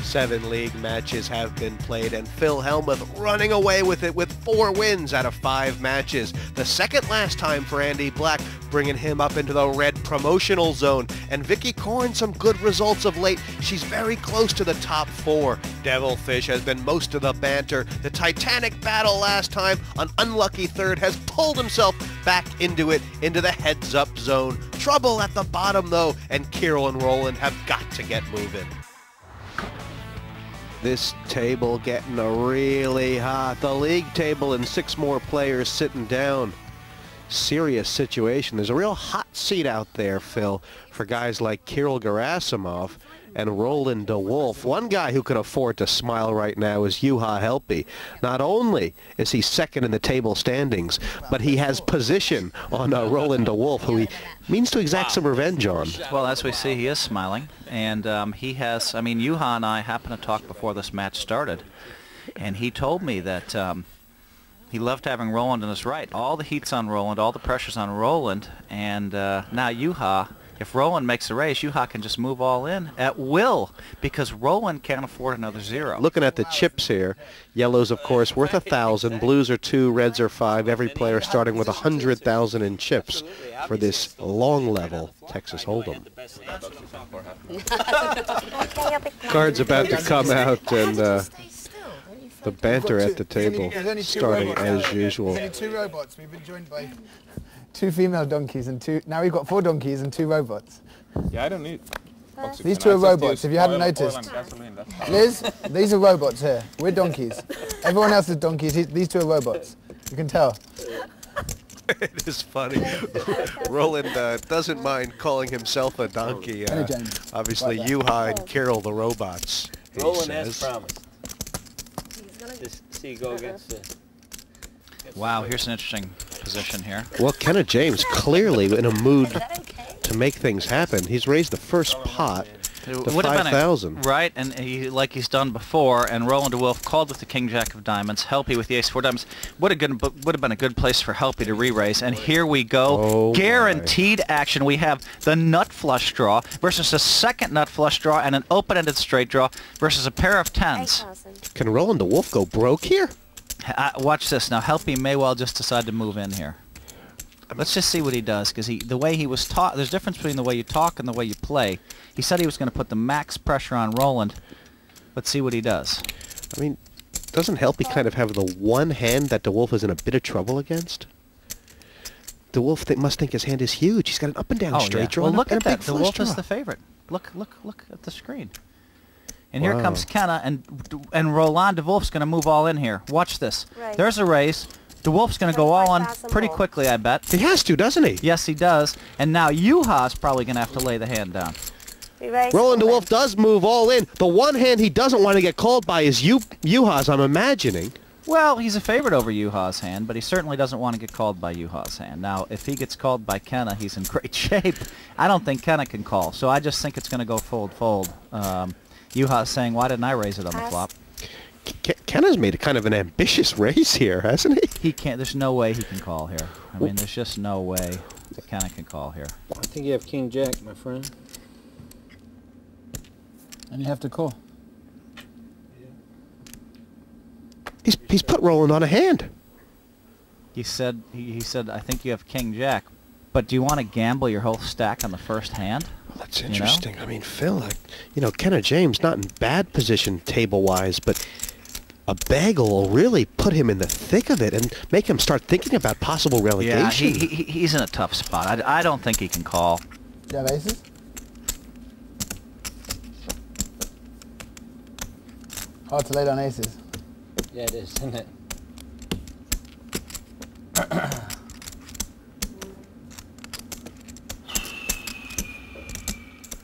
7 league matches have been played, and Phil Hellmuth running away with it with 4 wins out of 5 matches. The second last time for Andy Black, bringing him up into the red promotional zone. And Vicky Corrin, some good results of late. She's very close to the top 4. Devilfish has been most of the banter. The Titanic battle last time, an unlucky third, has pulled himself back into it, into the heads-up zone. Trouble at the bottom, though, and Kirill and Roland have got to get moving. This table getting really hot. The league table and 6 more players sitting down. Serious situation. There's a real hot seat out there, Phil, for guys like Kirill Gerasimov and Roland DeWolf. One guy who can afford to smile right now is Juha Helppi. Not only is he second in the table standings, but he has position on Roland DeWolf, who he means to exact some revenge on. Well, as we see, he is smiling, and he has, I mean, Juha and I happened to talk before this match started, and he told me that he loved having Roland on his right. All the heat's on Roland, all the pressure's on Roland, and now Juha, if Roland makes a race, Juha can just move all in at will, because Roland can't afford another 0. Looking at the chips here, yellows, of course, worth 1,000, blues are 2, reds are 5. Every player starting with 100,000 in chips for this long level Texas Hold'em. Cards about to come out, and the banter at the table starting as usual. There's only 2 robots. We've been joined by 2 female donkeys and 2. Now we've got 4 donkeys and 2 robots. Yeah, I don't need. These 2 are robots. If you hadn't noticed, Liz, these are robots here. We're donkeys. Everyone else is donkeys. These 2 are robots. You can tell. It is funny. Roland doesn't mind calling himself a donkey. Obviously, Juha and Kirill the robots. Roland has promised. Just see go against the. Wow, here's an interesting position here. Well, Kenna James clearly in a mood to make things happen. He's raised the first pot to 5,000. Right, and like he's done before, and Roland DeWolf called with the King Jack of Diamonds, Helppi with the Ace 4 Diamonds. Would have been a good place for Helppi to re-raise, and here we go. Oh, guaranteed action. We have the nut flush draw versus a second nut flush draw and an open-ended straight draw versus a pair of 10s. Can Roland DeWolf go broke here? Watch this. Now, Helppi may well just decide to move in here. Let's just see what he does, because the way he was taught, there's a difference between the way you talk and the way you play. He said he was going to put the max pressure on Roland. Let's see what he does. I mean, doesn't Helppi kind of have the one hand that DeWolf is in a bit of trouble against? DeWolf must think his hand is huge. He's got an up and down straight draw. Well, look at that. DeWolf DeWolf is the favorite. Look at the screen. And here comes Kenna, and Roland DeWolf's going to move all in here. Watch this. Right. There's a raise. DeWolf's going to go all in pretty quickly, I bet. He has to, doesn't he? Yes, he does. And now Juha's probably going to have to lay the hand down. Roland DeWolf does move all in. The one hand he doesn't want to get called by is Juha's, I'm imagining. Well, he's a favorite over Juha's hand, but he certainly doesn't want to get called by Juha's hand. Now, if he gets called by Kenna, he's in great shape. I don't think Kenna can call, so I just think it's going to go fold-fold. Juha's saying, why didn't I raise it on the flop? Kenna's made a kind of an ambitious raise here, hasn't he? He can't. There's no way he can call here. I mean, there's just no way that Kenna can call here. I think you have King Jack, my friend. And you have to call. He's put Roland on a hand. He said, I think you have King Jack. But do you want to gamble your whole stack on the first hand? Well, that's interesting. You know? I mean, Phil, Kenna James not in bad position table-wise, but a bagel will really put him in the thick of it and make him start thinking about possible relegation. Yeah, he's in a tough spot. I don't think he can call. Do you have aces? Hard to lay down aces. Yeah, it is, isn't it?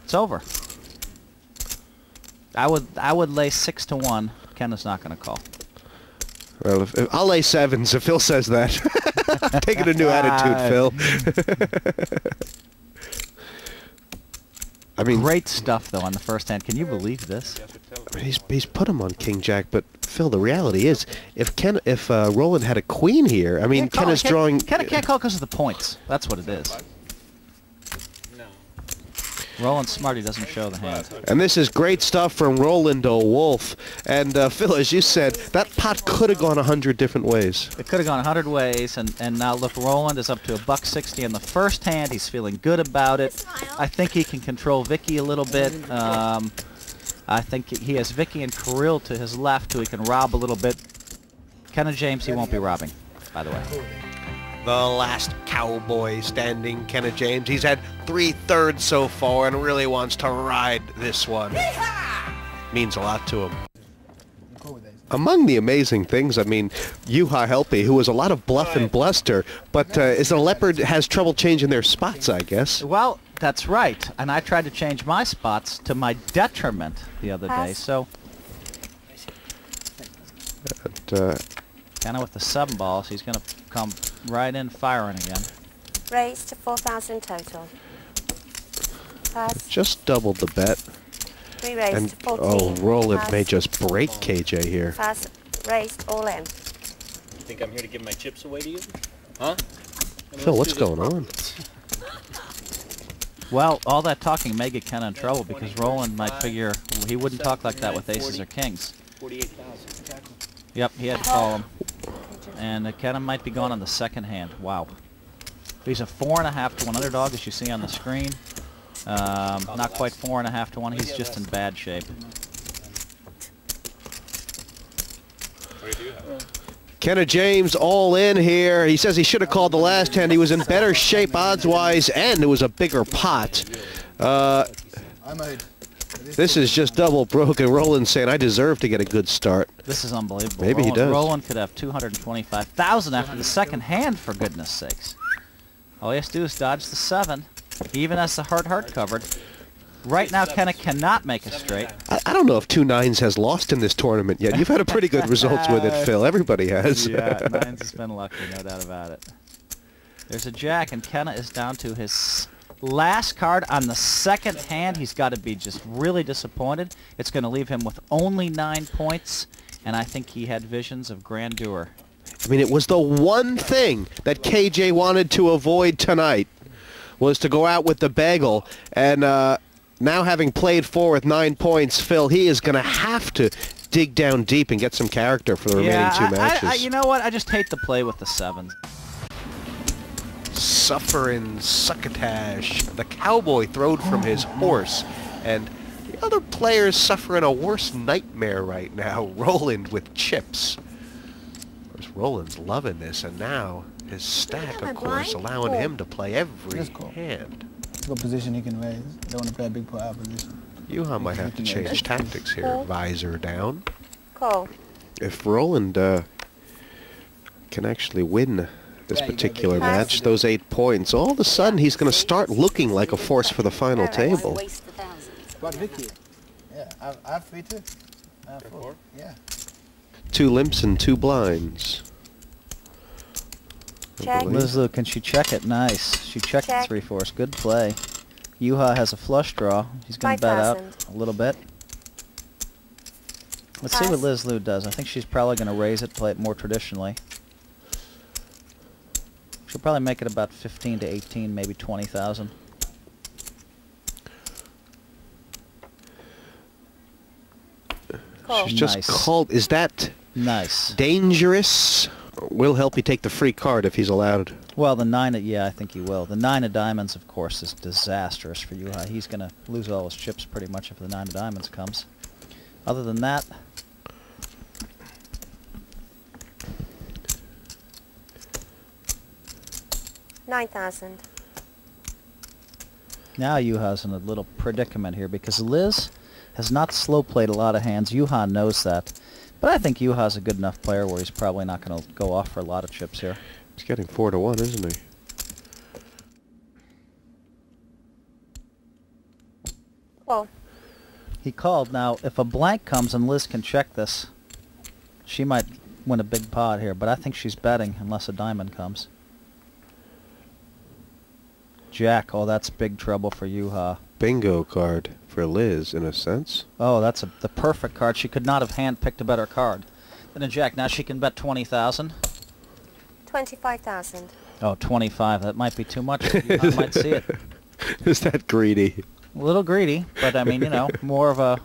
It's over. I would lay 6 to 1. Kenna's not going to call. Well, if I'll lay 7s if Phil says that. Taking a new attitude, Phil. I mean, great stuff though on the first hand. Can you believe this? I mean, he's put him on King Jack, but Phil, the reality is, if Roland had a queen here, I mean, Kenna's drawing. Kenna can't call because of the points. That's what it is. No. Roland's smart, he doesn't show the hand. And this is great stuff from Roland O'Wolf. And Phil, as you said, that pot could have gone 100 different ways. It could have gone 100 ways, and now look, Roland is up to $1.60 in the first hand. He's feeling good about it. I think he can control Vicky a little bit. I think he has Vicky and Kirill to his left, who he can rob a little bit. Kenna James, he won't be robbing, by the way. The last cowboy standing, Kenna James. He's had 3/3 so far and really wants to ride this one. Means a lot to him. Among the amazing things, I mean, Juha Helppi, who was a lot of bluff and bluster, but is a leopard, has trouble changing their spots, I guess. Well, that's right. And I tried to change my spots to my detriment the other day, so... Kenna with the 7 balls, he's going to come right in firing again. Raise to 4,000 total. Pass. Just doubled the bet. Re-raise And, to 14. oh, Roland Pass. may just break KJ here. Pass. Raised all in. You think I'm here to give my chips away to you? Huh? Phil, what's going on? Well, all that talking may get Kenna in trouble because Roland might figure he wouldn't talk like that with aces or kings. 48,000. Yep, he had to call him. And Kenna might be gone on the second hand. Wow. He's a 4.5 to 1 underdog, as you see on the screen. Not quite 4.5 to 1. He's just in bad shape. Kenna James all in here. He says he should have called the last hand. He was in better shape odds-wise, and it was a bigger pot. This is just double broken. Roland saying, I deserve to get a good start. This is unbelievable. Maybe he does. Roland could have 225,000 after the second hand, for goodness sakes. All he has to do is dodge the 7. He even has the heart covered. Right now, Kenna cannot make a straight. I don't know if 2 9s has lost in this tournament yet. You've had a pretty good results with it, Phil. Everybody has. Yeah, 9s has been lucky, no doubt about it. There's a jack, and Kenna is down to his last card on the second hand. He's got to be just really disappointed. It's going to leave him with only 9 points, and I think he had visions of grandeur. I mean, it was the one thing that KJ wanted to avoid tonight, was to go out with the bagel. And now having played 4 with 9 points, Phil, he is going to have to dig down deep and get some character for the remaining 2 matches. You know what? I just hate to play with the 7s. Suffering succotash. The cowboy throwed from his horse, and the other player's suffering a worse nightmare right now. Roland with chips. Of course, Roland's loving this, and now his stack, of course, allowing him to play every hand. What position he can raise. Don't want to play a big pot out position. Juha might have to change tactics here. Visor down. Call. If Roland can actually win this particular match, those 8 points, all of a sudden he's going to start looking like a force for the final table. What, Vicky? Yeah, I have 3 too. I have 4. Yeah. 2 limps and 2 blinds. Check. Liz Lou, can she check it? Nice. She checked the 3-4. Good play. Juha has a flush draw. He's going to bet out a little bit. Let's see what Liz Lou does. I think she's probably going to raise it, play it more traditionally. She'll probably make it about 15 to 18, maybe 20,000. She's just called. Is that nice? Dangerous? Will help you take the free card if he's allowed. Well, the 9 of, yeah, I think he will. The 9 of diamonds, of course, is disastrous for Juha. He's going to lose all his chips pretty much if the 9 of diamonds comes. Other than that, $9,000. now Juha's in a little predicament here because Liz has not slow played a lot of hands. Juha knows that. But I think Juha's a good enough player where he's probably not going to go off for a lot of chips here. He's getting 4 to 1, isn't he? Call. He called. Now, if a blank comes and Liz can check this, she might win a big pot here. But I think she's betting unless a diamond comes. Jack. Oh, that's big trouble for Juha. Bingo card for Liz, in a sense. Oh, that's the perfect card. She could not have handpicked a better card than a jack. Now she can bet 20,000. 25,000. Oh, 25. That might be too much. I might see it. Is that greedy? A little greedy, but I mean, you know, more of a